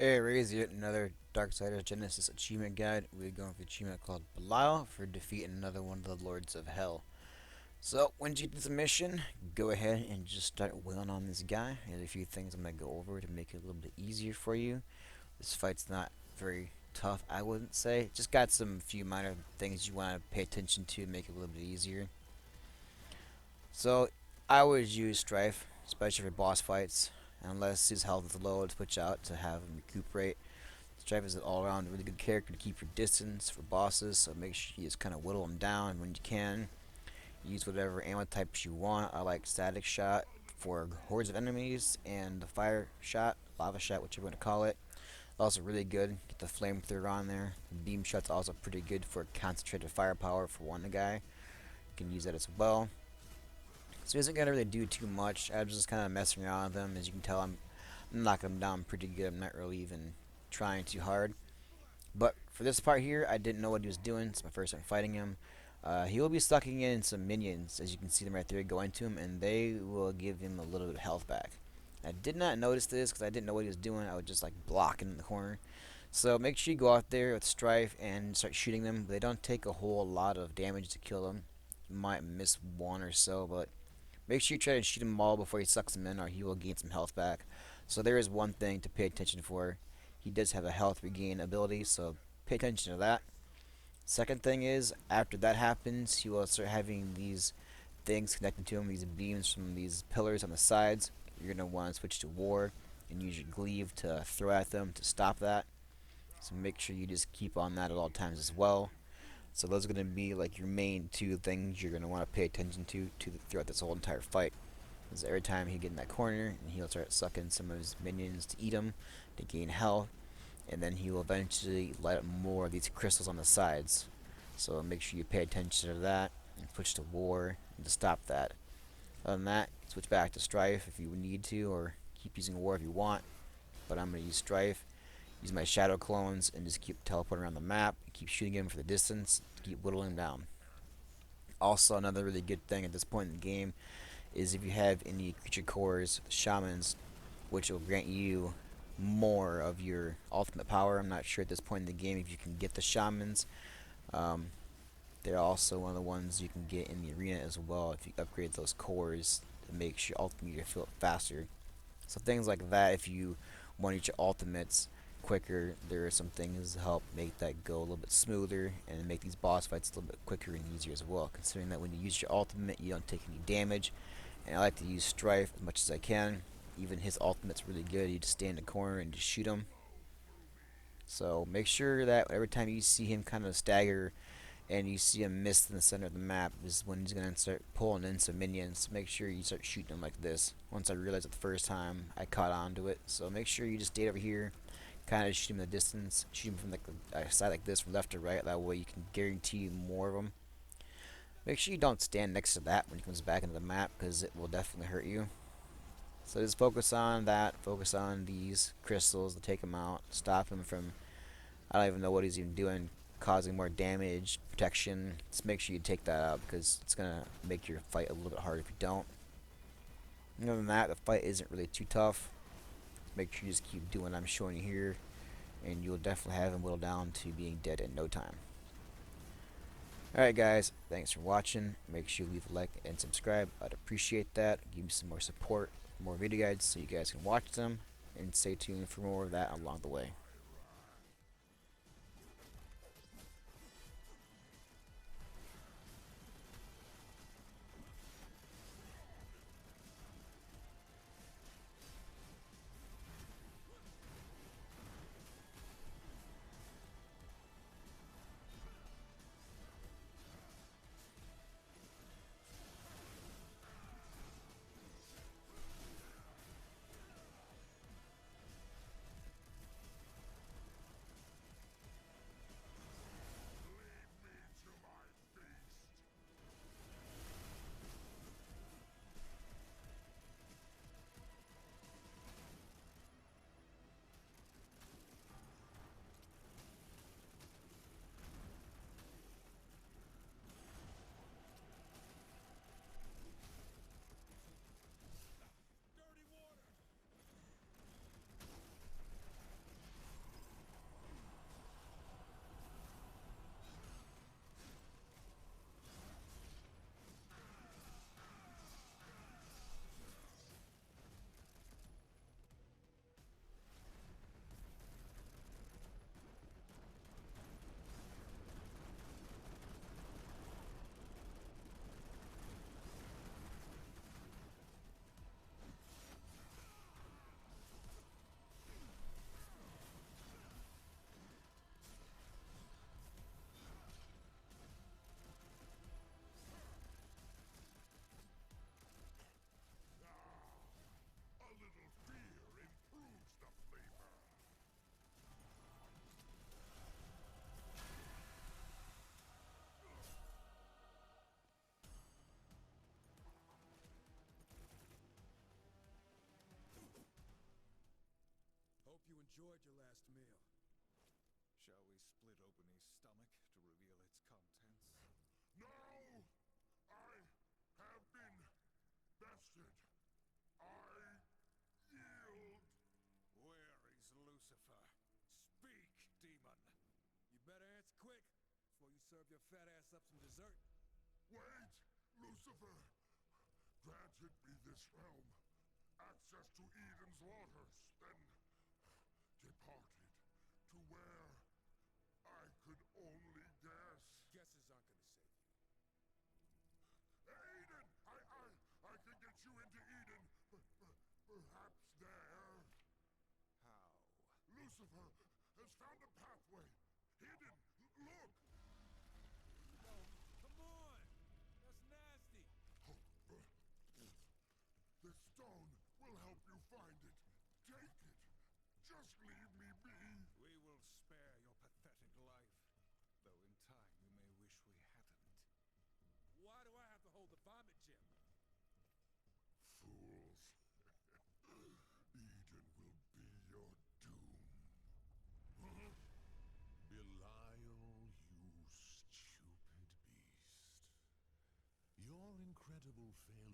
Hey, raise yet another Darksiders Genesis achievement guide. We're going for the achievement called Belial for defeating another one of the Lords of Hell. So, once you do the mission, go ahead and just start wailing on this guy. There's a few things I'm going to go over to make it a little bit easier for you. This fight's not very tough, I wouldn't say. Just got some few minor things you want to pay attention to make it a little bit easier. So, I always use Strife, especially for boss fights, unless his health is low to switch out to have him recuperate. Strife is an all-around really good character to keep your distance for bosses, so make sure you just kind of whittle them down when you can. Use whatever ammo types you want. I like static shot for hordes of enemies, and the fire shot, lava shot, whichever you want to call it. Also really good. Get the flamethrower on there. Beam shot's also pretty good for concentrated firepower for one guy. You can use that as well. So he isn't gonna really do too much. I'm just kind of messing around with them. As you can tell, I'm knocking him down pretty good. I'm not really even trying too hard. But for this part here, I didn't know what he was doing. It's my first time fighting him. He will be sucking in some minions, as you can see them right there, go into him, and they will give him a little bit of health back. I did not notice this because I didn't know what he was doing. I was just like blocking in the corner. So make sure you go out there with Strife and start shooting them. They don't take a whole lot of damage to kill them. You might miss one or so, but make sure you try to shoot him all before he sucks them in, or he will gain some health back. So there is one thing to pay attention for. He does have a health regain ability, so pay attention to that. Second thing is, after that happens, he will start having these things connected to him, these beams from these pillars on the sides. You're going to want to switch to war and use your gleave to throw at them to stop that. So make sure you just keep on that at all times as well. So those are going to be like your main two things you're going to want to pay attention to throughout this whole entire fight. Because every time he get in that corner, and he'll start sucking some of his minions to eat him, to gain health, and then he will eventually light up more of these crystals on the sides. So make sure you pay attention to that and switch to war and to stop that. Other than that, switch back to Strife if you need to, or keep using war if you want. But I'm going to use Strife, use my shadow clones, and just keep teleporting around the map, keep shooting him for the distance, keep whittling him down. Also, another really good thing at this point in the game is if you have any creature cores, shamans, which will grant you more of your ultimate power. I'm not sure at this point in the game if you can get the shamans. Um, they're also one of the ones you can get in the arena as well if you upgrade those cores to make your ultimate feel faster. So things like that, if you want to get your ultimates quicker, there are some things to help make that go a little bit smoother and make these boss fights a little bit quicker and easier as well, considering that when you use your ultimate you don't take any damage. And I like to use Strife as much as I can. Even his ultimate's really good. You just stay in the corner and just shoot him. So make sure that every time you see him kind of stagger and you see him miss in the center of the map is when he's going to start pulling in some minions. Make sure you start shooting them like this. Once I realized it the first time, I caught on to it. So make sure you just stay over here, kind of shoot him in the distance, shoot him from like a side like this, from left to right. That way you can guarantee more of them. Make sure you don't stand next to that when he comes back into the map, because it will definitely hurt you. So just focus on that. Focus on these crystals to take him out. Stop him from, I don't even know what he's even doing, causing more damage, protection. Just make sure you take that out, because it's going to make your fight a little bit harder if you don't. Other than that, the fight isn't really too tough. Make sure you just keep doing what I'm showing you here, and you'll definitely have him whittled down to being dead in no time. Alright guys, thanks for watching. Make sure you leave a like and subscribe. I'd appreciate that. Give me some more support, more video guides so you guys can watch them, and stay tuned for more of that along the way. enjoyed your last meal. Shall we split open his stomach to reveal its contents? No! I have been bested. I yield. Where is Lucifer? Speak, demon! You better answer quick, before you serve your fat ass up some dessert. Wait! Lucifer granted me this realm, access to Eden's waters, then departed to where I could only guess. Guesses aren't gonna save you. Eden! I can get you into Eden, but perhaps there. How? Lucifer has found a pathway. Hidden. Look! Oh, come on! That's nasty! The stone will help you find it. Take it. Just leave me be. We will spare your pathetic life. Though in time you may wish we hadn't. Why do I have to hold the vomit gem? Fools. Eden will be your doom. Belial, you stupid beast. Your incredible failure